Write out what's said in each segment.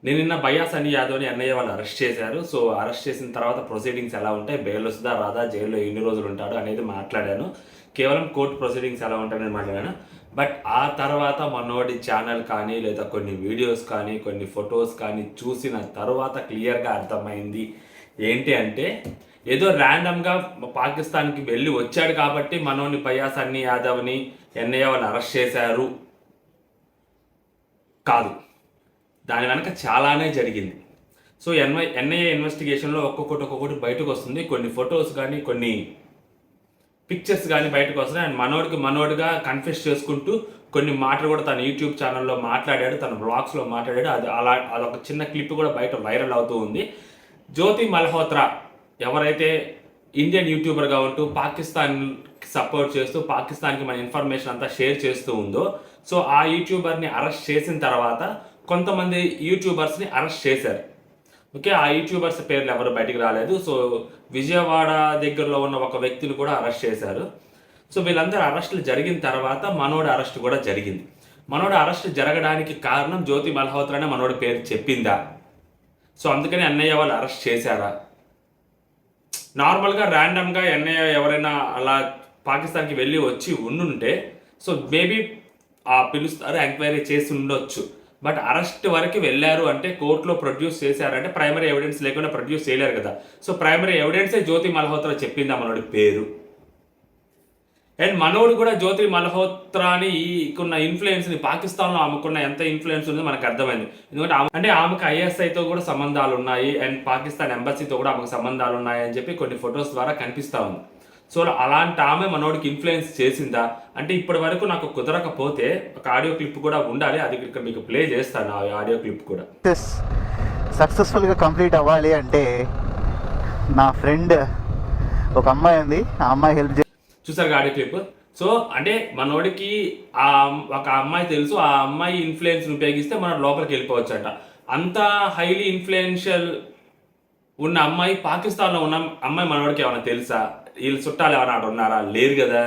నేను నిన్న బయ్యా సన్నీ యాదవ్ని ఎన్ఐఏ వాళ్ళు అరెస్ట్ చేశారు. సో అరెస్ట్ చేసిన తర్వాత ప్రొసీడింగ్స్ ఎలా ఉంటాయి, బెయిల్ వస్తుందా రాదా, జైల్లో ఎన్ని రోజులు ఉంటాడు అనేది మాట్లాడాను. కేవలం కోర్టు ప్రొసీడింగ్స్ ఎలా ఉంటాయని మాట్లాడాను. బట్ ఆ తర్వాత మనోడి ఛానల్ కానీ లేదా కొన్ని వీడియోస్ కానీ కొన్ని ఫొటోస్ కానీ చూసిన తర్వాత క్లియర్గా అర్థమైంది ఏంటి అంటే, ఏదో ర్యాండమ్గా పాకిస్తాన్కి వెళ్ళి వచ్చాడు కాబట్టి మనోని బయ్యా సన్నీ యాదవ్ని ఎన్ఐఏ వాళ్ళు అరెస్ట్ చేశారు కాదు. దాని వెనక చాలానే జరిగింది. సో ఎన్ఐఏ ఇన్వెస్టిగేషన్లో ఒక్కొక్కటి బయటకు వస్తుంది. కొన్ని ఫొటోస్ కానీ కొన్ని పిక్చర్స్ కానీ బయటకు వస్తున్నాయి. అండ్ మనోడిగా కన్ఫెస్ చేసుకుంటూ కొన్ని మాటలు కూడా తన యూట్యూబ్ ఛానల్లో మాట్లాడాడు, తన బ్లాగ్స్లో మాట్లాడాడు. అదొక చిన్న క్లిప్ కూడా బయట వైరల్ అవుతూ ఉంది. జ్యోతి మల్హోత్రా ఎవరైతే ఇండియన్ యూట్యూబర్గా ఉంటూ పాకిస్తాన్కి సపోర్ట్ చేస్తూ పాకిస్తాన్కి మన ఇన్ఫర్మేషన్ అంతా షేర్ చేస్తూ ఉందో, సో ఆ యూట్యూబర్ని అరెస్ట్ చేసిన తర్వాత కొంతమంది యూట్యూబర్స్ని అరెస్ట్ చేశారు. ఓకే, ఆ యూట్యూబర్స్ పేర్లు ఎవరు బయటికి రాలేదు. సో విజయవాడ దగ్గరలో ఉన్న ఒక వ్యక్తిని కూడా అరెస్ట్ చేశారు. సో వీళ్ళందరూ అరెస్టులు జరిగిన తర్వాత మనోడి అరెస్ట్ కూడా జరిగింది. మనోడి అరెస్ట్ జరగడానికి కారణం జ్యోతి మల్హోత్రానే మనోడి పేరు చెప్పిందా? సో అందుకని ఎన్ఐఏ వాళ్ళు అరెస్ట్ చేశారా? నార్మల్గా ర్యాండమ్గా ఎన్ఐఏ ఎవరైనా అలా పాకిస్తాన్కి వెళ్ళి వచ్చి ఉండుంటే సో మేబీ పిలుస్తారు, ఎంక్వైరీ చేసి ఉండొచ్చు. బట్ అరెస్ట్ వరకు వెళ్ళారు అంటే కోర్టులో ప్రొడ్యూస్ చేశారంటే ప్రైమరీ ఎవిడెన్స్ లేకుండా ప్రొడ్యూస్ చేయలేరు కదా. సో ప్రైమరీ ఎవిడెన్సే జ్యోతి మల్హోత్రా చెప్పిందా మనోడి పేరు. అండ్ మనోడు కూడా జ్యోతి మల్హోత్రాని ఉన్న ఇన్ఫ్లుయెన్స్ని పాకిస్తాన్లో ఆమెకున్న ఎంత ఇన్ఫ్లుయెన్స్ ఉందో మనకు అర్థమైంది. ఎందుకంటే ఆమెకు ఐఎస్ఐతో కూడా సంబంధాలు ఉన్నాయి అండ్ పాకిస్తాన్ ఎంబసీతో కూడా ఆమెకు సంబంధాలు ఉన్నాయి అని చెప్పి కొన్ని ఫొటోస్ ద్వారా కనిపిస్తూ ఉంది. సో అలాంటి ఆమె మనోడికి ఇన్ఫ్లుయెన్స్ చేసిందా అంటే ఇప్పటి వరకు నాకు కుదరకపోతే ఒక ఆడియో క్లిప్ కూడా ఉండాలి, అది ఇక్కడ మీకు ప్లే చేస్తాను. ఆ ఆడియో క్లిప్ కూడా సక్సెస్ఫుల్గా కంప్లీట్ అవ్వాలి అంటే నా ఫ్రెండ్ ఒక అమ్మాయి ఉంది, ఆ అమ్మాయి హెల్ప్ చూసారు ఆడియో క్లిప్. సో అంటే మనోడికి ఒక అమ్మాయి తెలుసు, ఆ అమ్మాయి ఇన్ఫ్లుయెన్స్ ఉపయోగిస్తే మనం లోపలికి వెళ్ళిపోవచ్చు అంట. అంత హైలీ ఇన్ఫ్లుయెన్షియల్ ఉన్న అమ్మాయి పాకిస్తాన్లో ఉన్న అమ్మాయి మనోడికి ఏమైనా తెలుసా? వీళ్ళు చుట్టాలు ఏమైనా అక్కడ ఉన్నారా? లేరు కదా.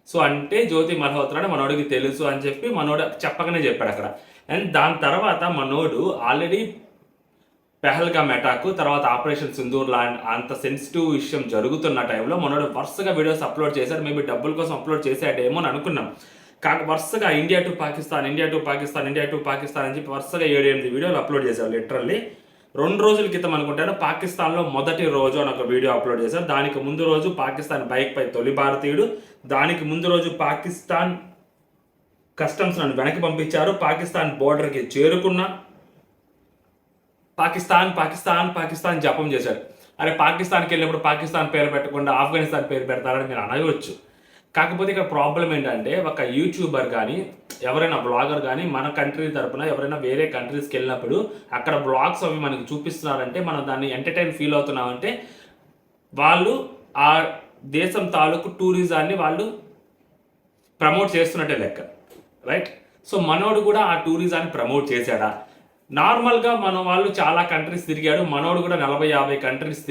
సో అంటే జ్యోతి మల్హోత్రా మనోడికి తెలుసు అని చెప్పి మనోడు చెప్పగానే చెప్పాడు అక్కడ. అండ్ దాని తర్వాత మనోడు ఆల్రెడీ పెహల్గామ్ అటాక్ తర్వాత ఆపరేషన్ సింధూర్ లాంటి అంత సెన్సిటివ్ విషయం జరుగుతున్న టైంలో మనోడు వరుసగా వీడియోస్ అప్లోడ్ చేశారు. మేబీ డబ్బుల కోసం అప్లోడ్ చేసాడేమో అని అనుకున్నాం. వరుసగా ఇండియా టు పాకిస్తాన్ అని చెప్పి వరుసగా 7-8 వీడియోలు అప్లోడ్ చేశారు. లిటరల్లీ 2 రోజుల క్రితం అనుకుంటాను పాకిస్తాన్లో మొదటి రోజు అని ఒక వీడియో అప్లోడ్ చేశారు. దానికి ముందు రోజు పాకిస్తాన్ బైక్పై తొలి భారతీయుడు, దానికి ముందు రోజు పాకిస్తాన్ కస్టమ్స్ నన్ను వెనక్కి పంపించారు, పాకిస్తాన్ బోర్డర్కి చేరుకున్న పాకిస్తాన్ జపం చేశాడు. అరే పాకిస్తాన్కి వెళ్ళినప్పుడు పాకిస్తాన్ పేరు పెట్టకుండా ఆఫ్ఘనిస్తాన్ పేరు పెడతారని మీరు అనవచ్చు. కాకపోతే ఇక్కడ ప్రాబ్లం ఏంటంటే ఒక యూట్యూబర్ కానీ ఎవరైనా బ్లాగర్ కానీ మన కంట్రీ తరపున ఎవరైనా వేరే కంట్రీస్కి వెళ్ళినప్పుడు అక్కడ బ్లాగ్స్ అవి మనకి చూపిస్తున్నారంటే మనం దాన్ని ఎంటర్టైన్ ఫీల్ అవుతున్నామంటే వాళ్ళు ఆ దేశం తాలూకు టూరిజాన్ని వాళ్ళు ప్రమోట్ చేస్తున్నట్టే లెక్క, రైట్? సో మనోడు కూడా ఆ టూరిజాన్ని ప్రమోట్ చేశాడా? నార్మల్గా మన వాళ్ళు చాలా కంట్రీస్ తిరిగాడు, మనోడు కూడా 40-50 కంట్రీస్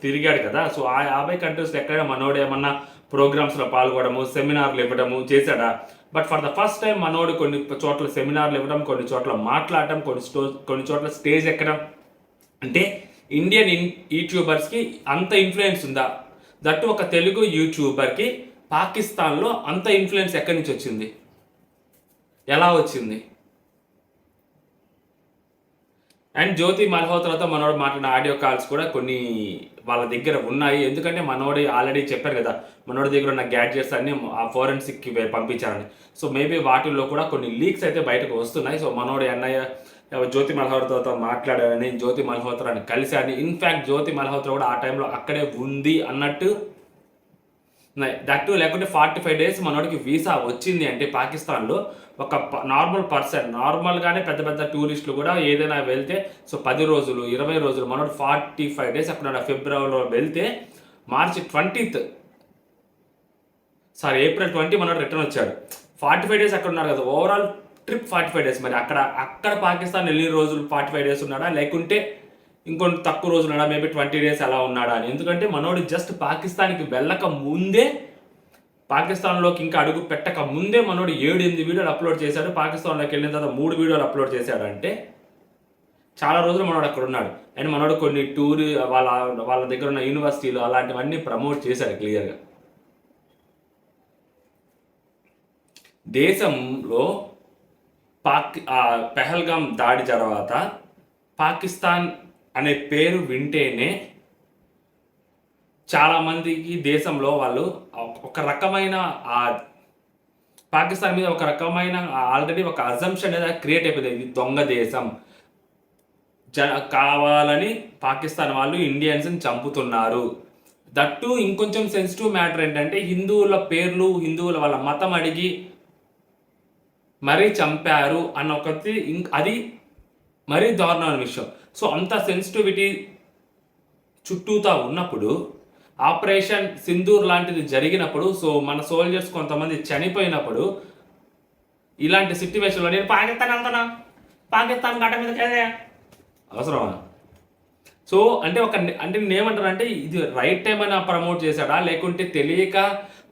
తిరిగాడు కదా. సో ఆ 50 కంట్రీస్ ఎక్కడైనా మనోడు ఏమన్నా ప్రోగ్రామ్స్లో పాల్గొనడము, సెమినార్లు ఇవ్వడము చేశాడా? But for the first time మనోడు కొన్ని చోట్ల సెమినార్లు ఇవ్వడం, కొన్ని చోట్ల మాట్లాడటం, కొన్ని చోట్ల స్టేజ్ ఎక్కడం అంటే ఇండియన్ యూట్యూబర్స్కి అంత ఇన్ఫ్లుయెన్స్ ఉందా? దట్టు ఒక తెలుగు యూట్యూబర్కి పాకిస్తాన్లో అంత ఇన్ఫ్లుయెన్స్ ఎక్కడి నుంచి వచ్చింది, ఎలా వచ్చింది? అండ్ జ్యోతి మల్హోత్రాతో మనోడు మాట్లాడిన ఆడియో కాల్స్ కూడా కొన్ని వాళ్ళ దగ్గర ఉన్నాయి. ఎందుకంటే మనోడి ఆల్రెడీ చెప్పారు కదా మనోడి దగ్గర ఉన్న గ్యాడ్జెట్స్ అన్ని ఆ ఫోరెన్సిక్కి పంపించారని. సో మేబీ వాటిల్లో కూడా కొన్ని లీక్స్ అయితే బయటకు వస్తున్నాయి. సో మనోడు అన్నయ్య జ్యోతి మల్హోత్రాతో మాట్లాడారని, జ్యోతి మల్హోత్రాని కలిశారని, ఇన్ఫ్యాక్ట్ జ్యోతి మల్హోత్రా కూడా ఆ టైంలో అక్కడే ఉంది అన్నట్టు దట్టు. లేకుంటే 45 days మనోడికి వీసా వచ్చింది అంటే పాకిస్తాన్లో ఒక నార్మల్ పర్సన్ నార్మల్గానే పెద్ద పెద్ద టూరిస్టులు కూడా ఏదైనా వెళ్తే సో 10 రోజులు 20 రోజులు మనోడు 45 days అక్కడ ఫిబ్రవరిలో వెళ్తే March 20th April 20 మనోడు రిటర్న్ వచ్చాడు. 45 days అక్కడ ఉన్నారు కదా, ఓవరాల్ ట్రిప్ 45 days. మరి అక్కడ పాకిస్తాన్ ఎన్ని రోజులు 45 days ఉన్నాడా, లేకుంటే ఇంకొన్ని తక్కువ రోజులు ఉన్నాడా, మేబీ 20 days అలా ఉన్నాడా అని. ఎందుకంటే మనోడు జస్ట్ పాకిస్తాన్కి వెళ్ళక ముందే, పాకిస్తాన్లోకి ఇంకా అడుగు పెట్టక ముందే మనోడు 7-8 వీడియోలు అప్లోడ్ చేశాడు. పాకిస్తాన్లోకి వెళ్ళిన తర్వాత 3 వీడియోలు అప్లోడ్ చేశాడు. అంటే చాలా రోజులు మనోడు అక్కడ ఉన్నాడు. అండ్ మనోడు కొన్ని టూర్ వాళ్ళ వాళ్ళ దగ్గర ఉన్న యూనివర్సిటీలు అలాంటివన్నీ ప్రమోట్ చేశాడు క్లియర్గా. దేశంలో పెహల్గాం దాడి తర్వాత పాకిస్తాన్ అనే పేరు వింటేనే చాలామందికి దేశంలో వాళ్ళు ఒక రకమైన పాకిస్తాన్ మీద ఒక రకమైన ఆల్రెడీ ఒక అజంప్షన్ అనేది క్రియేట్ అయిపోయింది. ఇది దొంగ దేశం, కావాలని పాకిస్తాన్ వాళ్ళు ఇండియన్స్ని చంపుతున్నారు. దట్టు ఇంకొంచెం సెన్సిటివ్ మ్యాటర్ ఏంటంటే హిందువుల పేర్లు, హిందువుల వాళ్ళ మతం అడిగి మరీ చంపారు అన్న ఒకటి, అది మరీ దారుణమైన విషయం. సో అంత సెన్సిటివిటీ చుట్టూతా ఉన్నప్పుడు, ఆపరేషన్ సింధూర్ లాంటిది జరిగినప్పుడు, సో మన సోల్జర్స్ కొంతమంది చనిపోయినప్పుడు, ఇలాంటి సిట్యువేషన్లో నేను పాకిస్తాన్ వెళ్తానా, పాకిస్తాన్ గడ్డ మీద అవసరమా? సో అంటే నేనేమంటానంటే ఇది రైట్ టైం అని ప్రమోట్ చేశాడా, లేకుంటే తెలియక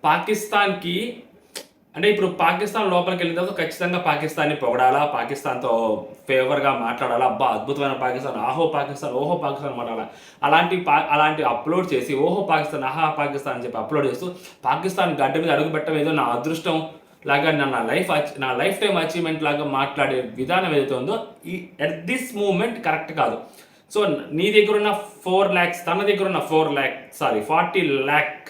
పాకిస్తాన్కి, అంటే ఇప్పుడు పాకిస్తాన్ లోపలికి వెళ్ళిన తర్వాత ఖచ్చితంగా పాకిస్తాన్ని పొగడాలా, పాకిస్తాన్తో ఫేవర్గా మాట్లాడాలా, అబ్బా అద్భుతమైన పాకిస్తాన్, ఆహో పాకిస్తాన్, ఓహో పాకిస్తాన్ మాట్లాడాలా, అలాంటి అప్లోడ్ చేసి ఓహో పాకిస్తాన్, ఆహా పాకిస్తాన్ అని చెప్పి అప్లోడ్ చేస్తూ పాకిస్తాన్ గడ్డ మీద అడుగు పెట్టడం ఏదో నా అదృష్టం లాగా, నా లైఫ్ టైం అచీవ్మెంట్ లాగా మాట్లాడే విధానం ఏదైతే ఉందో ఎట్ దిస్ మూమెంట్ కరెక్ట్ కాదు. సో నీ దగ్గర ఉన్న 4 lakhs, తన దగ్గర ఉన్న 40 lakh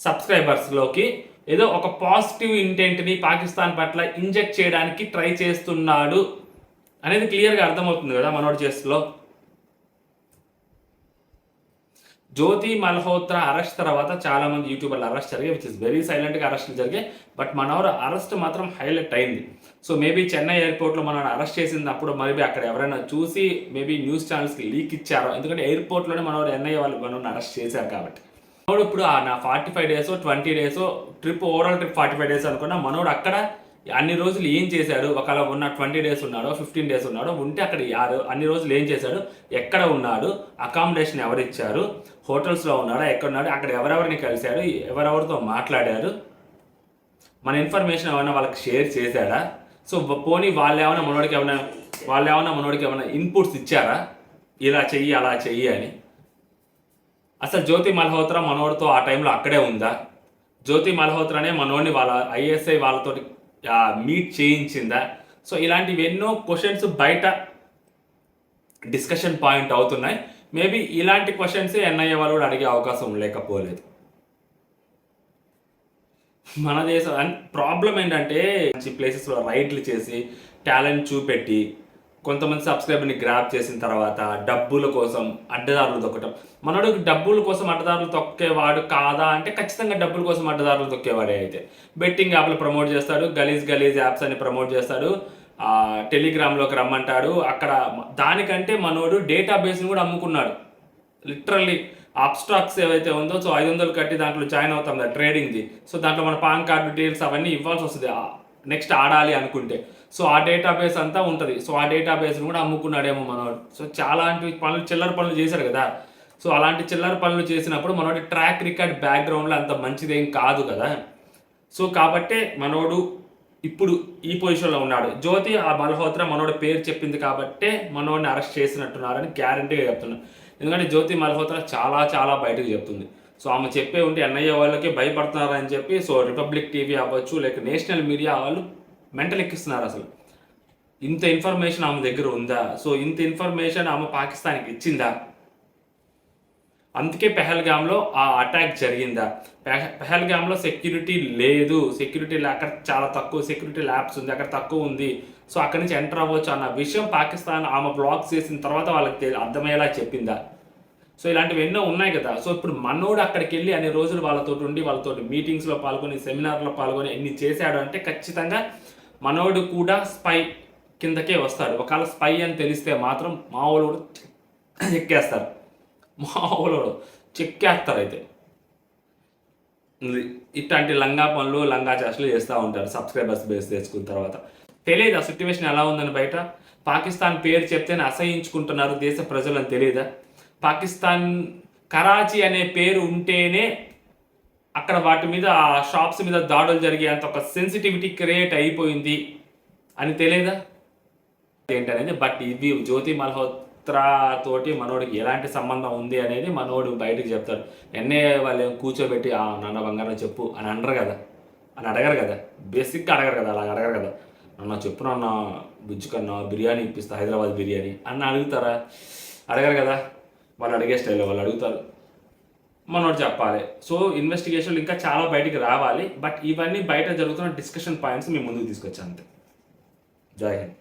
సబ్స్క్రైబర్స్లోకి ఏదో ఒక పాజిటివ్ ఇంటెంట్ని పాకిస్తాన్ పట్ల ఇంజెక్ట్ చేయడానికి ట్రై చేస్తున్నాడు అనేది క్లియర్గా అర్థమవుతుంది కదా మనోడి చేస్తులో. జ్యోతి మల్హోత్రా అరెస్ట్ తర్వాత చాలామంది యూట్యూబర్లు అరెస్ట్ జరిగాయి, విచ్ ఇస్ వెరీ సైలెంట్గా అరెస్టులు జరిగాయి. బట్ మనోడు అరెస్ట్ మాత్రం హైలైట్ అయింది. సో మేబీ చెన్నై ఎయిర్పోర్ట్లో మనం అరెస్ట్ చేసినప్పుడు మేబీ అక్కడ ఎవరైనా చూసి మేబీ న్యూస్ ఛానల్స్కి లీక్ ఇచ్చారో, ఎందుకంటే ఎయిర్పోర్ట్లోనే మనోడు ఎన్ఐఏ వాళ్ళు మనోడిని అరెస్ట్ చేశారు కాబట్టి. మనోడు ఇప్పుడు నా 45 days 20 days trip, overall trip 45 days అనుకున్నా. మనోడు అక్కడ అన్ని రోజులు ఏం చేశాడు, ఒకవేళ ఉన్న 20 days ఉన్నాడో 15 days ఉన్నాడో ఉంటే అక్కడ అన్ని రోజులు ఏం చేశాడు, ఎక్కడ ఉన్నాడు, అకామిడేషన్ ఎవరు ఇచ్చారు, హోటల్స్లో ఉన్నాడా, ఎక్కడ ఉన్నాడు, అక్కడ ఎవరెవరిని కలిశాడు, ఎవరెవరితో మాట్లాడారు, మన ఇన్ఫర్మేషన్ ఏమైనా వాళ్ళకి షేర్ చేశాడా, సో పోనీ వాళ్ళు ఏమైనా మనోడికి ఏమైనా ఇన్పుట్స్ ఇచ్చారా, ఇలా చెయ్యి అలా చెయ్యి అని. అసలు జ్యోతి మల్హోత్రా మనోడితో ఆ టైంలో అక్కడే ఉందా, జ్యోతి మల్హోత్రానే మనోడిని వాళ్ళ ISI వాళ్ళతో మీట్ చేయించిందా? సో ఇలాంటివి ఎన్నో క్వశ్చన్స్ బయట డిస్కషన్ పాయింట్ అవుతున్నాయి. మేబీ ఇలాంటి క్వశ్చన్స్ NIA వాళ్ళు కూడా అడిగే అవకాశం లేకపోలేదు. మన దేశం ప్రాబ్లం ఏంటంటే మంచి ప్లేసెస్లో రైడ్లు చేసి టాలెంట్ చూపెట్టి కొంతమంది సబ్స్క్రైబర్ని గ్రాప్ చేసిన తర్వాత డబ్బుల కోసం అడ్డదారులు తొక్కటం. మనోడికి డబ్బుల కోసం అడ్డదారులు తొక్కేవాడు కాదా అంటే ఖచ్చితంగా డబ్బుల కోసం అడ్డదారులు తొక్కేవాడే. అయితే బెట్టింగ్ యాప్లు ప్రమోట్ చేస్తాడు, గలీజ్ యాప్స్ అని ప్రమోట్ చేస్తాడు, టెలిగ్రామ్లోకి రమ్మంటాడు. అక్కడ దానికంటే మనోడు డేటాబేస్ని కూడా అమ్ముకున్నాడు. లిటరల్లీ అబ్స్ట్రాక్స్ ఏవైతే ఉందో, సో 500 కట్టి దాంట్లో జాయిన్ అవుతాం కదా ట్రేడింగ్ది. సో దాంట్లో మన పాన్ కార్డు డీటెయిల్స్ అవన్నీ ఇవ్వాల్సి వస్తుంది నెక్స్ట్ ఆడాలి అనుకుంటే. సో ఆ డేటాబేస్ అంతా ఉంటుంది. సో ఆ డేటాబేస్ని కూడా అమ్ముకున్నాడేమో మనోడు. సో చాలా పనులు, చిల్లర పనులు చేశాడు కదా. సో అలాంటి చిల్లర పనులు చేసినప్పుడు మనోడి ట్రాక్ రికార్డ్ బ్యాక్గ్రౌండ్లో అంత మంచిదేం కాదు కదా. సో కాబట్టే మనోడు ఇప్పుడు ఈ పొజిషన్లో ఉన్నాడు. జ్యోతి మల్హోత్రా మనోడి పేరు చెప్పింది కాబట్టే మనోడిని అరెస్ట్ చేసినట్టున్నారని గ్యారంటీగా చెప్తున్నాను. ఎందుకంటే జ్యోతి మల్హోత్రా చాలా బయటకు చెప్తుంది. సో ఆమె చెప్పే ఉంటే NIA వాళ్ళకి భయపడుతున్నారని చెప్పి, సో రిపబ్లిక్ టీవీ అవ్వచ్చు, లేక నేషనల్ మీడియా వాళ్ళు మెంటల్ ఎక్కిస్తున్నారు. అసలు ఇంత ఇన్ఫర్మేషన్ ఆమె దగ్గర ఉందా, సో ఇంత ఇన్ఫర్మేషన్ ఆమె పాకిస్తాన్కి ఇచ్చిందా, అందుకే పెహల్గామ్లో ఆ అటాక్ జరిగిందా, పెహల్గామ్లో సెక్యూరిటీ లేదు, అక్కడ చాలా తక్కువ సెక్యూరిటీ ల్యాబ్స్ ఉంది, అక్కడ తక్కువ ఉంది, సో అక్కడి నుంచి ఎంటర్ అవ్వచ్చు అన్న విషయం పాకిస్తాన్ ఆమె బ్లాక్ చేసిన తర్వాత వాళ్ళకి అర్థమయ్యేలా చెప్పిందా. సో ఇలాంటివి ఎన్నో ఉన్నాయి కదా. సో ఇప్పుడు మనోడు అక్కడికి వెళ్ళి అన్ని రోజులు వాళ్ళతో మీటింగ్స్లో పాల్గొని, సెమినార్లో పాల్గొని ఎన్ని చేశాడు అంటే ఖచ్చితంగా మనోడు కూడా స్పై కిందకే వస్తాడు. ఒకవేళ స్పై అని తెలిస్తే మాత్రం మామూలు చెక్కేస్తారు, చెక్కేస్తారు. అయితే ఇట్లాంటి లంగా పనులు, లంగా చేష్టలు చేస్తూ ఉంటారు సబ్స్క్రైబర్స్ బేస్ తెచ్చుకున్న తర్వాత. తెలియదు ఆ సిట్యువేషన్ ఎలా ఉందని. బయట పాకిస్తాన్ పేరు చెప్తేనే అసహించుకుంటున్నారు దేశ ప్రజలని తెలియదా? పాకిస్తాన్ కరాచీ అనే పేరు ఉంటేనే అక్కడ వాటి మీద, ఆ షాప్స్ మీద దాడులు జరిగేంత ఒక సెన్సిటివిటీ క్రియేట్ అయిపోయింది అని తెలియదా ఏంటనేది. బట్ ఇది జ్యోతి తోటి మనోడికి ఎలాంటి సంబంధం ఉంది అనేది మనోడు బయటకు చెప్తాడు. వాళ్ళు కూర్చోబెట్టి నాన్న బంగారం చెప్పు అని అనరు కదా, అని అడగరు కదా, బేసిక్గా అడగరు కదా, అలా అడగరు కదా. నాన్న చెప్పు నాన్న బుజ్జి కన్నా బిర్యానీ ఇప్పిస్తా, హైదరాబాద్ బిర్యానీ అన్న అడుగుతారా? అడగరు కదా. వాళ్ళు అడిగే స్టైల్లో వాళ్ళు అడుగుతారు, మనోడు చెప్పాలి. సో ఇన్వెస్టిగేషన్లు ఇంకా చాలా బయటికి రావాలి. బట్ ఇవన్నీ బయట జరుగుతున్న డిస్కషన్ పాయింట్స్ మేము ముందుకు తీసుకొచ్చాం అంతే. జై హింద్.